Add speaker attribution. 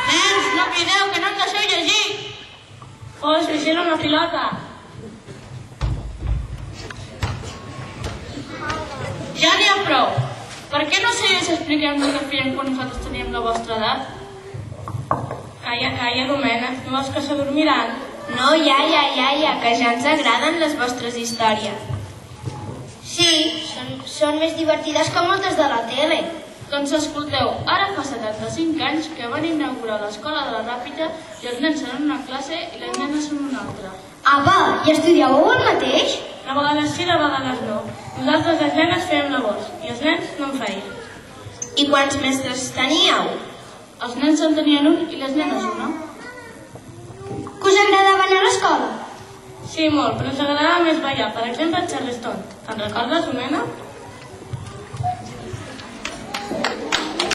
Speaker 1: Nens, no crideu, que no ens deixeu llegir!
Speaker 2: Oh, si era una pilota!
Speaker 1: Ja n'hi ha prou. Per què no segueix explicant el que fèiem quan nosaltres teníem la vostra edat?
Speaker 2: Calla, calla, Domènec, no veus que s'adormiran?
Speaker 3: No, iaia, que ja ens agraden les vostres històries. Sí, són més divertides que moltes de la tele.
Speaker 1: Doncs escolteu, ara fa 75 anys que van inaugurar l'escola de la Ràpita i els nens són una classe i les nenes són una altra.
Speaker 3: Apa, i estudiàveu el mateix?
Speaker 2: De vegades sí, de vegades no. Nosaltres les nenes fèiem labors i els nens no en feien.
Speaker 3: I quants mestres teníeu?
Speaker 1: Els nens en tenien un i les nenes una.
Speaker 3: Que us agradava anar a l'escola?
Speaker 2: Sí, molt, però ens agradava més ballar. Per exemple, el Charleston. Te'n recordes, Domènec?